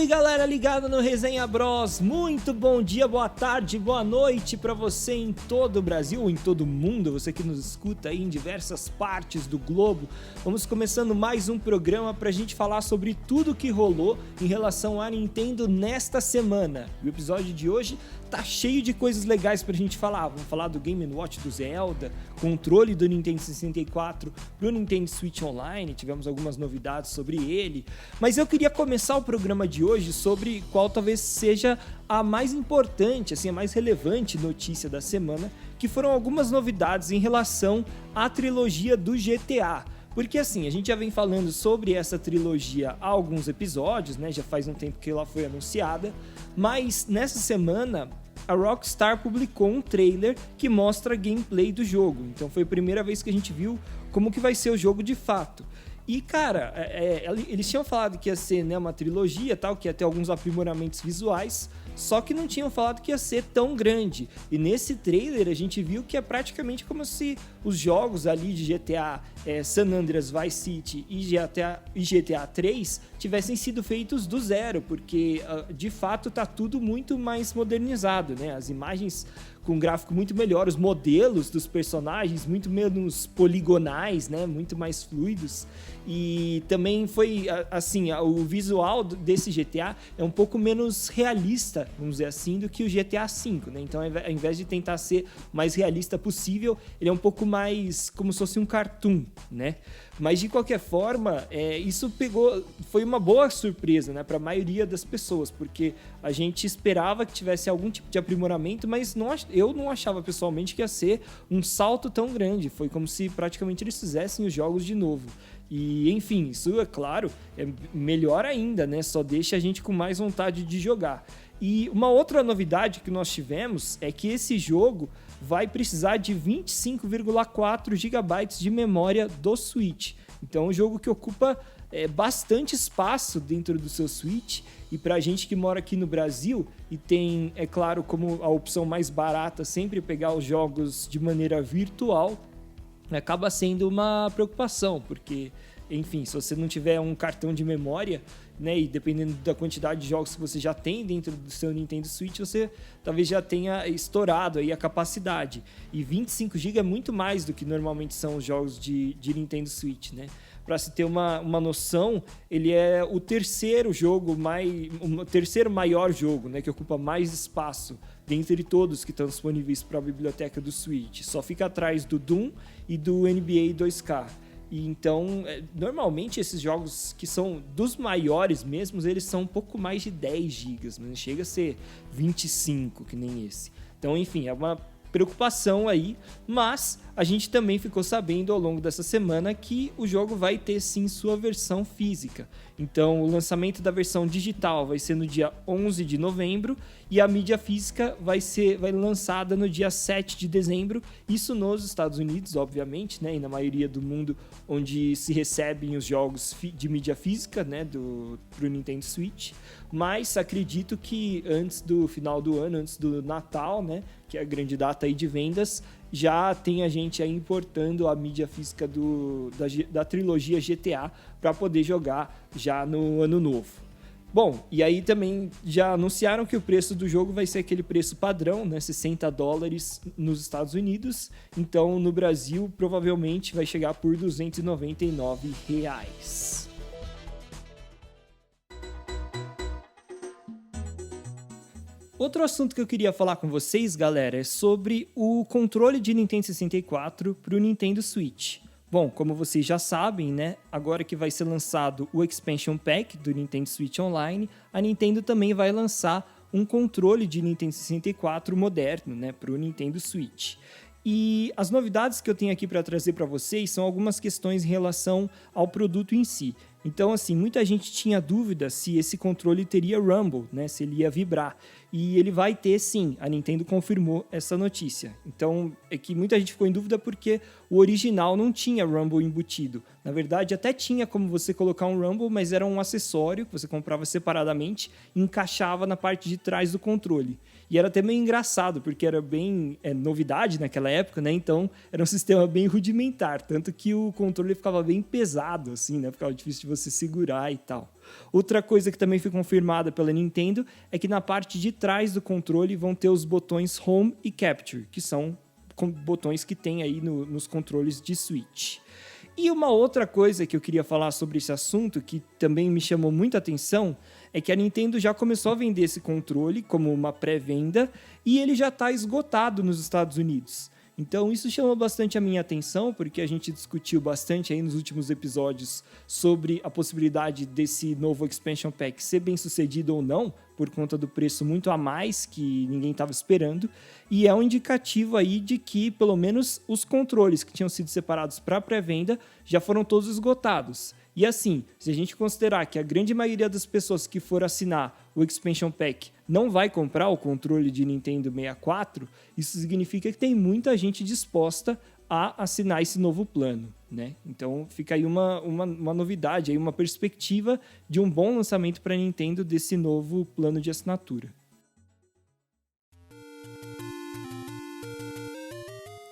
Salve galera ligada no Resenha Bros, muito bom dia, boa tarde, boa noite pra você em todo o Brasil ou em todo o mundo, você que nos escuta aí em diversas partes do globo. Vamos começando mais um programa pra gente falar sobre tudo que rolou em relação à Nintendo nesta semana. O episódio de hoje tá cheio de coisas legais pra gente falar. Vamos falar do Game & Watch do Zelda, controle do Nintendo 64 pro Nintendo Switch Online, tivemos algumas novidades sobre ele, mas eu queria começar o programa de hoje sobre qual talvez seja a mais importante, assim, a mais relevante notícia da semana, que foram algumas novidades em relação à trilogia do GTA. Porque assim, a gente já vem falando sobre essa trilogia há alguns episódios, né? Já faz um tempo que ela foi anunciada, mas nessa semana a Rockstar publicou um trailer que mostra gameplay do jogo. Então foi a primeira vez que a gente viu como que vai ser o jogo de fato. E cara, eles tinham falado que ia ser, né, uma trilogia, tal, que ia ter alguns aprimoramentos visuais, só que não tinham falado que ia ser tão grande. E nesse trailer a gente viu que é praticamente como se os jogos ali de GTA San Andreas Vice City e GTA 3 tivessem sido feitos do zero, porque de fato tá tudo muito mais modernizado, né? As imagens com gráfico muito melhor, os modelos dos personagens muito menos poligonais, né? Muito mais fluidos. E também foi, assim, o visual desse GTA é um pouco menos realista, vamos dizer assim, do que o GTA V, né? Então, ao invés de tentar ser o mais realista possível, ele é um pouco mais como se fosse um cartoon, né? Mas, de qualquer forma, isso foi uma boa surpresa, né, para a maioria das pessoas, porque a gente esperava que tivesse algum tipo de aprimoramento, mas eu não achava pessoalmente que ia ser um salto tão grande. Foi como se praticamente eles fizessem os jogos de novo. E, enfim, isso, é claro, é melhor ainda, né? Só deixa a gente com mais vontade de jogar. E uma outra novidade que nós tivemos é que esse jogo vai precisar de 25,4 GB de memória do Switch. Então é um jogo que ocupa bastante espaço dentro do seu Switch, e pra gente que mora aqui no Brasil e tem, é claro, como a opção mais barata sempre pegar os jogos de maneira virtual, acaba sendo uma preocupação, porque, enfim, se você não tiver um cartão de memória, né, e dependendo da quantidade de jogos que você já tem dentro do seu Nintendo Switch, você talvez já tenha estourado aí a capacidade. E 25 GB é muito mais do que normalmente são os jogos de Nintendo Switch, né? Para se ter uma noção, ele é o terceiro maior jogo, né, que ocupa mais espaço dentre todos que estão disponíveis para a biblioteca do Switch. Só fica atrás do Doom e do NBA 2K. E então, normalmente esses jogos que são dos maiores mesmos, eles são um pouco mais de 10 GB, mas não chega a ser 25, que nem esse. Então, enfim, é uma preocupação aí, mas a gente também ficou sabendo ao longo dessa semana que o jogo vai ter sim sua versão física. Então o lançamento da versão digital vai ser no dia 11 de novembro e a mídia física vai lançada no dia 7 de dezembro, isso nos Estados Unidos, obviamente, né, e na maioria do mundo onde se recebem os jogos de mídia física, né, pro Nintendo Switch. Mas acredito que antes do final do ano, antes do Natal, né, que é a grande data aí de vendas, já tem a gente aí importando a mídia física da trilogia GTA para poder jogar já no ano novo. Bom, e aí também já anunciaram que o preço do jogo vai ser aquele preço padrão, né, $60 nos Estados Unidos. Então no Brasil provavelmente vai chegar por R$299. Outro assunto que eu queria falar com vocês, galera, é sobre o controle de Nintendo 64 para o Nintendo Switch. Bom, como vocês já sabem, né, agora que vai ser lançado o Expansion Pack do Nintendo Switch Online, a Nintendo também vai lançar um controle de Nintendo 64 moderno, né, para o Nintendo Switch. E as novidades que eu tenho aqui para trazer para vocês são algumas questões em relação ao produto em si. Então, assim, muita gente tinha dúvida se esse controle teria rumble, né, se ele ia vibrar. E ele vai ter sim, a Nintendo confirmou essa notícia. Então, é que muita gente ficou em dúvida porque o original não tinha rumble embutido. Na verdade, até tinha como você colocar um rumble, mas era um acessório que você comprava separadamente e encaixava na parte de trás do controle. E era até meio engraçado, porque era bem novidade naquela época, né? Então era um sistema bem rudimentar, tanto que o controle ficava bem pesado, assim, né? Ficava difícil de você segurar e tal. Outra coisa que também foi confirmada pela Nintendo é que na parte de trás do controle vão ter os botões Home e Capture, que são botões que tem aí nos controles de Switch. E uma outra coisa que eu queria falar sobre esse assunto, que também me chamou muita atenção, é que a Nintendo já começou a vender esse controle como uma pré-venda e ele já está esgotado nos Estados Unidos. Então isso chamou bastante a minha atenção, porque a gente discutiu bastante aí nos últimos episódios sobre a possibilidade desse novo Expansion Pack ser bem sucedido ou não, por conta do preço muito a mais que ninguém estava esperando, e é um indicativo aí de que pelo menos os controles que tinham sido separados para pré-venda já foram todos esgotados. E assim, se a gente considerar que a grande maioria das pessoas que for assinar o Expansion Pack não vai comprar o controle de Nintendo 64, isso significa que tem muita gente disposta a assinar esse novo plano, né? Então fica aí uma novidade, aí uma perspectiva de um bom lançamento para a Nintendo desse novo plano de assinatura.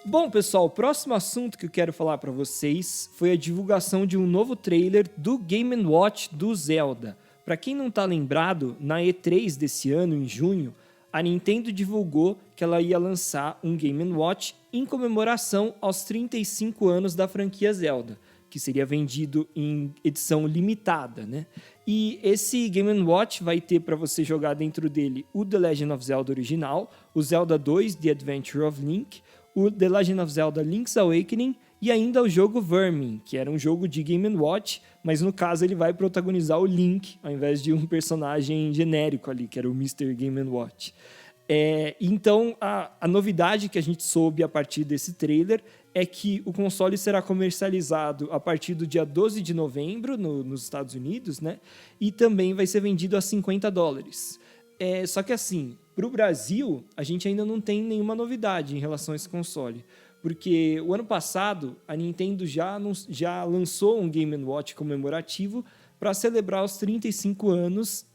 Bom, pessoal, o próximo assunto que eu quero falar para vocês foi a divulgação de um novo trailer do Game & Watch do Zelda. Para quem não está lembrado, na E3 desse ano, em junho, a Nintendo divulgou que ela ia lançar um Game & Watch em comemoração aos 35 anos da franquia Zelda, que seria vendido em edição limitada, né? E esse Game & Watch vai ter para você jogar dentro dele o The Legend of Zelda original, o Zelda 2 The Adventure of Link, o The Legend of Zelda Link's Awakening e ainda o jogo Vermin, que era um jogo de Game & Watch, mas no caso ele vai protagonizar o Link, ao invés de um personagem genérico ali, que era o Mr. Game & Watch. Então, a novidade que a gente soube a partir desse trailer é que o console será comercializado a partir do dia 12 de novembro nos Estados Unidos, né? E também vai ser vendido a $50. Só que assim, para o Brasil, a gente ainda não tem nenhuma novidade em relação a esse console. Porque o ano passado, a Nintendo já lançou um Game & Watch comemorativo para celebrar os 35 anos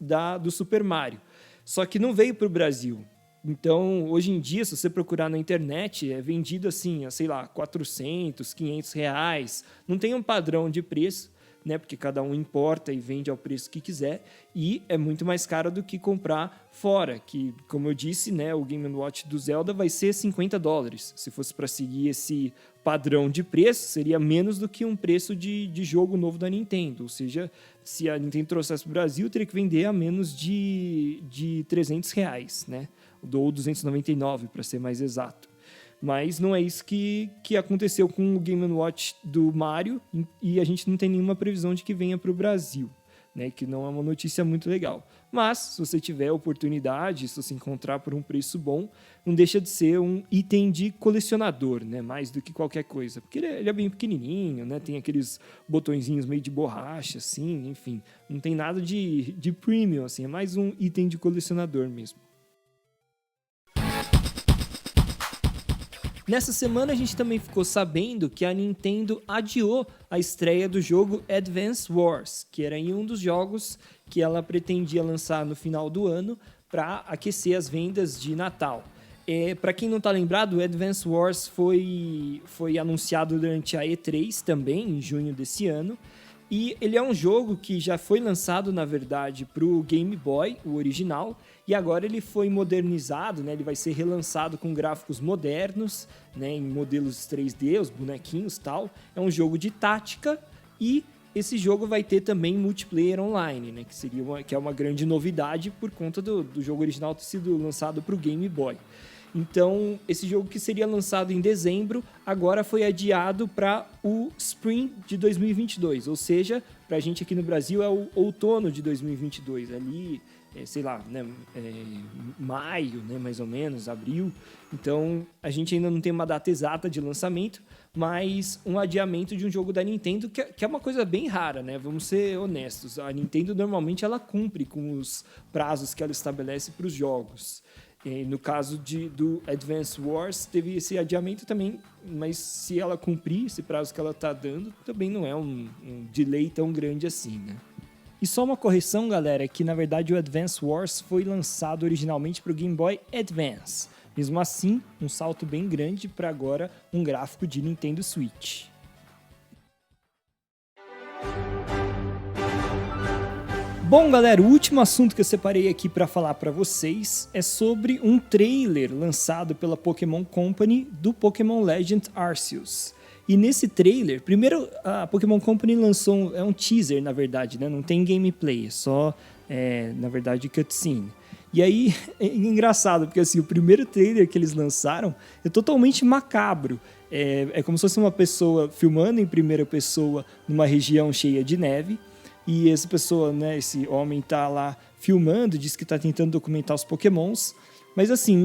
do Super Mario. Só que não veio para o Brasil. Então, hoje em dia, se você procurar na internet, é vendido assim, a, sei lá, 400, 500 reais. Não tem um padrão de preço, né? Porque cada um importa e vende ao preço que quiser. E é muito mais caro do que comprar fora, que, como eu disse, né, o Game & Watch do Zelda vai ser $50. Se fosse para seguir esse padrão de preço, seria menos do que um preço de jogo novo da Nintendo. Ou seja, se a Nintendo trouxesse para o Brasil, teria que vender a menos de R$300, né? Ou 299, para ser mais exato. Mas não é isso que aconteceu com o Game & Watch do Mario, e a gente não tem nenhuma previsão de que venha para o Brasil, né? Que não é uma notícia muito legal. Mas, se você tiver oportunidade, se você encontrar por um preço bom, não deixa de ser um item de colecionador, né? Mais do que qualquer coisa. Porque ele é bem pequenininho, né? Tem aqueles botõezinhos meio de borracha, assim, enfim. Não tem nada de premium, assim. É mais um item de colecionador mesmo. Nessa semana a gente também ficou sabendo que a Nintendo adiou a estreia do jogo Advance Wars, que era um dos jogos que ela pretendia lançar no final do ano para aquecer as vendas de Natal. Para quem não está lembrado, o Advance Wars foi anunciado durante a E3 também, em junho desse ano. E ele é um jogo que já foi lançado, na verdade, para o Game Boy, o original, e agora ele foi modernizado, né? Ele vai ser relançado com gráficos modernos, né? Em modelos 3D, os bonequinhos e tal. É um jogo de tática e esse jogo vai ter também multiplayer online, né? Que é uma grande novidade por conta do jogo original ter sido lançado para o Game Boy. Então, esse jogo que seria lançado em dezembro, agora foi adiado para o Spring de 2022. Ou seja, para a gente aqui no Brasil é o outono de 2022. Ali, sei lá, né, maio, né, mais ou menos, abril. Então, a gente ainda não tem uma data exata de lançamento, mas um adiamento de um jogo da Nintendo, que é uma coisa bem rara, né? Vamos ser honestos. A Nintendo, normalmente, ela cumpre com os prazos que ela estabelece para os jogos. No caso do Advance Wars, teve esse adiamento também, mas se ela cumprir esse prazo que ela está dando, também não é um delay tão grande assim, né? E só uma correção, galera, que na verdade o Advance Wars foi lançado originalmente para o Game Boy Advance. Mesmo assim, um salto bem grande para agora um gráfico de Nintendo Switch. Bom, galera, o último assunto que eu separei aqui para falar para vocês é sobre um trailer lançado pela Pokémon Company do Pokémon Legend Arceus. E nesse trailer, primeiro a Pokémon Company lançou um teaser, na verdade, né? Não tem gameplay, é só, na verdade, cutscene. E aí, é engraçado, porque assim, o primeiro trailer que eles lançaram é totalmente macabro. É como se fosse uma pessoa filmando em primeira pessoa numa região cheia de neve. E essa pessoa, né, esse homem tá lá filmando, diz que tá tentando documentar os Pokémons. Mas assim,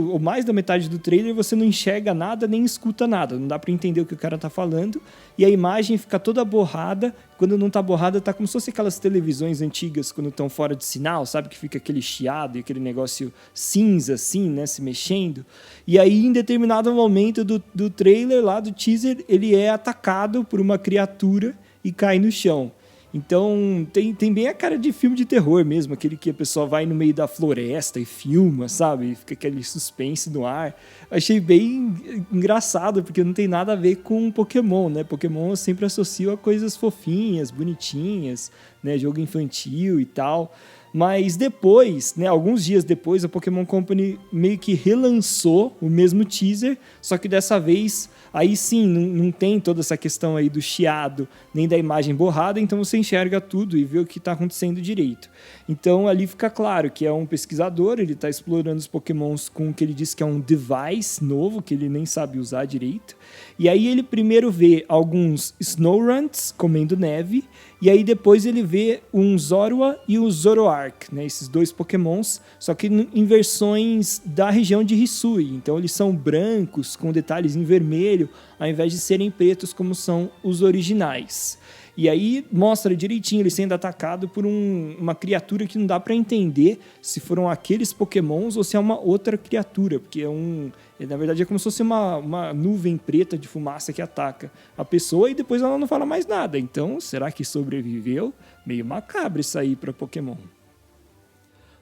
ou mais da metade do trailer você não enxerga nada nem escuta nada. Não dá pra entender o que o cara tá falando. E a imagem fica toda borrada. Quando não tá borrada, tá como se fosse aquelas televisões antigas quando estão fora de sinal, sabe? Que fica aquele chiado e aquele negócio cinza assim, né? Se mexendo. E aí, em determinado momento do trailer lá, do teaser, ele é atacado por uma criatura e cai no chão. Então, tem bem a cara de filme de terror mesmo, aquele que a pessoa vai no meio da floresta e filma, sabe? E fica aquele suspense no ar. Achei bem engraçado, porque não tem nada a ver com Pokémon, né? Pokémon eu sempre associo a coisas fofinhas, bonitinhas, né? Jogo infantil e tal. Mas depois, né, alguns dias depois, a Pokémon Company meio que relançou o mesmo teaser, só que dessa vez, aí sim, não tem toda essa questão aí do chiado, nem da imagem borrada, então você enxerga tudo e vê o que está acontecendo direito. Então ali fica claro que é um pesquisador, ele está explorando os Pokémons com o que ele diz que é um device novo, que ele nem sabe usar direito. E aí ele primeiro vê alguns Snowrunts comendo neve, e aí depois ele vê um Zorua e o Zoroark, né? Esses dois Pokémons, só que em versões da região de Hisui. Então eles são brancos, com detalhes em vermelho, ao invés de serem pretos como são os originais. E aí mostra direitinho ele sendo atacado por uma criatura que não dá para entender se foram aqueles Pokémons ou se é uma outra criatura, porque na verdade é como se fosse uma nuvem preta de fumaça que ataca a pessoa e depois ela não fala mais nada. Então, será que sobreviveu? Meio macabro isso aí para Pokémon.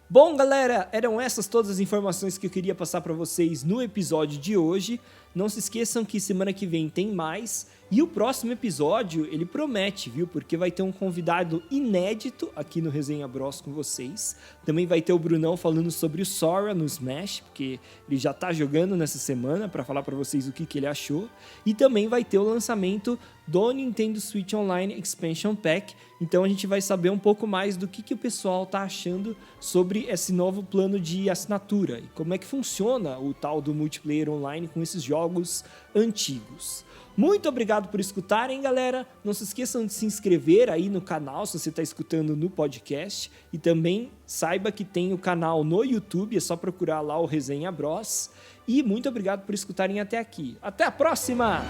Bom, galera, eram essas todas as informações que eu queria passar para vocês no episódio de hoje. Não se esqueçam que semana que vem tem mais. E o próximo episódio, ele promete, viu? Porque vai ter um convidado inédito aqui no Resenha Bros com vocês. Também vai ter o Brunão falando sobre o Sora no Smash, porque ele já tá jogando nessa semana para falar para vocês o que ele achou. E também vai ter o lançamento do Nintendo Switch Online Expansion Pack. Então a gente vai saber um pouco mais do que o pessoal tá achando sobre esse novo plano de assinatura e como é que funciona o tal do multiplayer online com esses jogos antigos. Muito obrigado por escutarem, galera. Não se esqueçam de se inscrever aí no canal se você está escutando no podcast. E também saiba que tem o canal no YouTube, é só procurar lá o Resenha Bros. E muito obrigado por escutarem até aqui. Até a próxima!